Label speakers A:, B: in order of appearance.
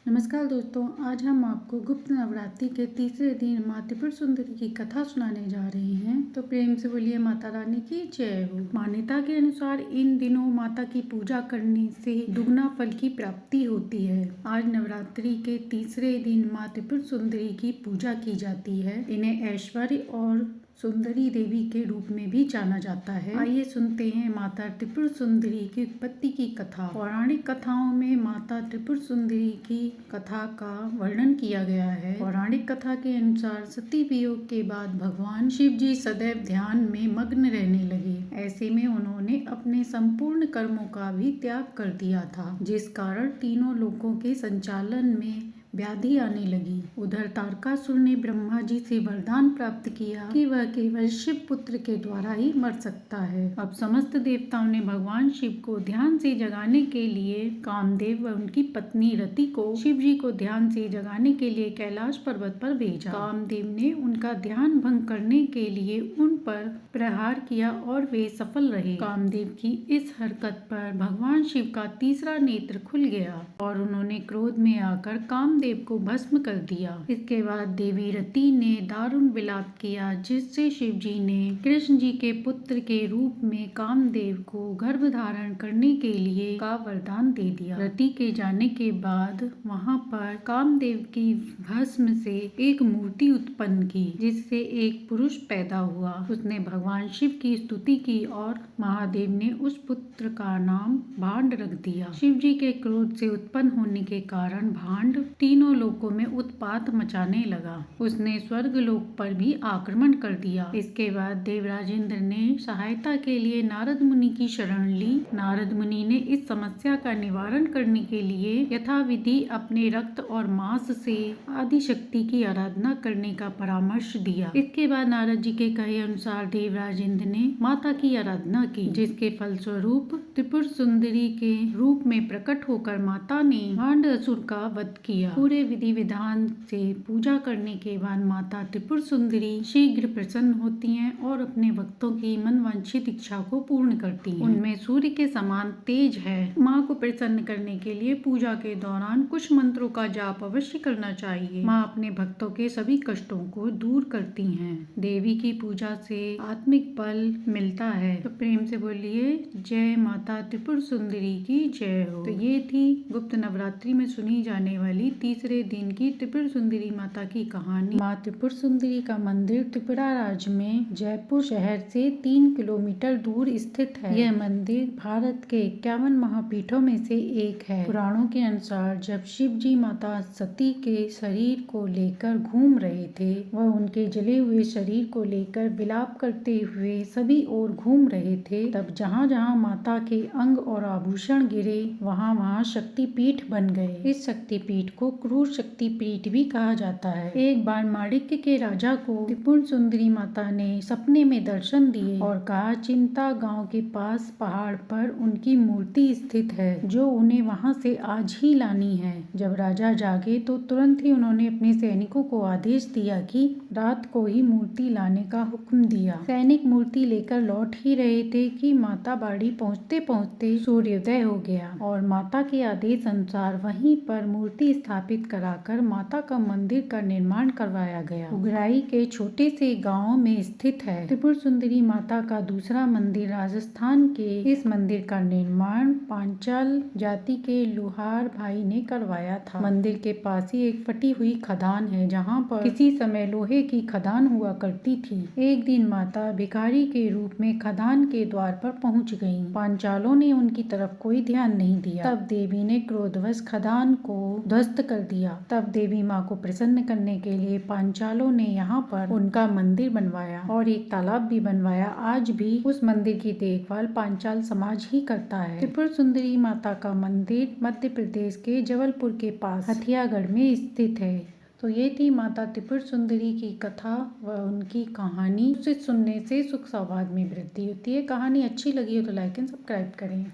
A: नमस्कार दोस्तों, आज हम आपको गुप्त नवरात्रि के तीसरे दिन माँ त्रिपुर सुंदरी की कथा सुनाने जा रहे हैं। तो प्रेम से बोलिए माता रानी की जय हो। मान्यता के अनुसार इन दिनों माता की पूजा करने से दुगना फल की प्राप्ति होती है। आज नवरात्रि के तीसरे दिन माँ त्रिपुर सुंदरी की पूजा की जाती है। इन्हें ऐश्वर्य और सुंदरी देवी के रूप में भी जाना जाता है। आइए सुनते हैं माता त्रिपुर सुंदरी की उत्पत्ति की कथा। पौराणिक कथाओं में माता त्रिपुर सुंदरी की कथा का वर्णन किया गया है। पौराणिक कथा के अनुसार सती वियोग के बाद भगवान शिव जी सदैव ध्यान में मग्न रहने लगे। ऐसे में उन्होंने अपने संपूर्ण कर्मों का भी त्याग कर दिया था, जिस कारण तीनों लोकों के संचालन में व्याधि आने लगी। उधर तारकासुर ने ब्रह्मा जी से वरदान प्राप्त किया कि वह केवल शिव पुत्र के द्वारा ही मर सकता है। अब समस्त देवताओं ने भगवान शिव को ध्यान से जगाने के लिए कामदेव व उनकी पत्नी रति को शिव जी को ध्यान से जगाने के लिए कैलाश पर्वत पर भेजा। कामदेव ने उनका ध्यान भंग करने के लिए उन पर प्रहार किया और वे सफल रहे। कामदेव की इस हरकत पर भगवान शिव का तीसरा नेत्र खुल गया और उन्होंने क्रोध में आकर कामदेव को भस्म कर दिया। इसके बाद देवी रति ने दारुण विलाप किया, जिससे शिव जी ने कृष्ण जी के पुत्र के रूप में कामदेव को गर्भ धारण करने के लिए का वरदान दे दिया। रति के जाने के बाद वहां पर कामदेव की भस्म से एक मूर्ति उत्पन्न की, जिससे एक पुरुष पैदा हुआ। उसने भगवान शिव की स्तुति की और महादेव ने उस पुत्र का नाम भांड रख दिया। शिव जी के क्रोध से उत्पन्न होने के कारण भांड तीनों लोकों में उत्पात मचाने लगा। उसने स्वर्ग लोक पर भी आक्रमण कर दिया। इसके बाद देवराज इंद्र ने सहायता के लिए नारद मुनि की शरण ली। नारद मुनि ने इस समस्या का निवारण करने के लिए यथाविधि अपने रक्त और मांस से आदि शक्ति की आराधना करने का परामर्श दिया। इसके बाद नारद जी के कहे अनुसार देवराज इंद्र ने माता की आराधना की, जिसके फलस्वरूप त्रिपुर सुंदरी के रूप में प्रकट होकर माता ने भांड असुर का वध किया। पूरे विधि विधान से पूजा करने के बाद माता त्रिपुर सुंदरी शीघ्र प्रसन्न होती हैं और अपने भक्तों की मनवांछित इच्छा को पूर्ण करती हैं। उनमें सूर्य के समान तेज है। माँ को प्रसन्न करने के लिए पूजा के दौरान कुछ मंत्रों का जाप अवश्य करना चाहिए। माँ अपने भक्तों के सभी कष्टों को दूर करती हैं। देवी की पूजा से आत्मिक बल मिलता है। तो प्रेम से बोलिए जय माता त्रिपुर सुंदरी की जय हो। तो ये थी गुप्त नवरात्रि में सुनी जाने वाली तीसरे दिन की त्रिपुर सुंदरी माता की कहानी। माँ त्रिपुर सुंदरी का मंदिर त्रिपुरा राज्य में जयपुर शहर से 3 किलोमीटर दूर स्थित है। यह मंदिर भारत के 51 महापीठों में से एक है। पुराणों के अनुसार जब शिव जी माता सती के शरीर को लेकर घूम रहे थे, वह उनके जले हुए शरीर को लेकर विलाप करते हुए सभी ओर घूम रहे थे, तब जहाँ जहाँ माता के अंग और आभूषण गिरे वहाँ वहाँ शक्तिपीठ बन गए। इस शक्तिपीठ को क्रूर शक्तिपीठ भी कहा जाता है। एक बार माणिक्य के राजा को त्रिपुर सुंदरी माता ने सपने में दर्शन दिए और कहा चिंता गांव के पास पहाड़ पर उनकी मूर्ति स्थित है, जो उन्हें वहां से आज ही लानी है। जब राजा जागे तो तुरंत ही उन्होंने अपने सैनिकों को आदेश दिया कि रात को ही मूर्ति लाने का हुक्म दिया। सैनिक मूर्ति लेकर लौट ही रहे थे कि माता बाड़ी पहुँचते पहुँचते सूर्योदय हो गया और माता के आदेश अनुसार वहीं पर मूर्ति स्थापित कराकर माता का मंदिर का निर्माण करवाया गया। उगराई के छोटे से गांव में स्थित है। त्रिपुर सुंदरी माता का दूसरा मंदिर राजस्थान के इस मंदिर का निर्माण पांचाल जाति के लोहार भाई ने करवाया था। मंदिर के पास ही एक फटी हुई खदान है, जहाँ पर किसी समय लोहे की खदान हुआ करती थी। एक दिन माता भिखारी के रूप में खदान के द्वार पर पहुँच गयी। पांचालों ने उनकी तरफ कोई ध्यान नहीं दिया। तब देवी ने क्रोधवश खदान को ध्वस्त कर दिया। तब देवी माँ को प्रसन्न करने के लिए पांचालों ने यहाँ पर उनका मंदिर बनवाया और एक तालाब भी बनवाया। आज भी उस मंदिर की देखभाल पांचाल समाज ही करता है। त्रिपुर सुंदरी माता का मंदिर मध्य प्रदेश के जबलपुर के पास हथियागढ़ में स्थित है। तो ये थी माता त्रिपुर सुंदरी की कथा व उनकी कहानी। उसे सुनने से सुख सौभाग्य में वृद्धि होती है। कहानी अच्छी लगी हो तो लाइक एंड सब्सक्राइब करें।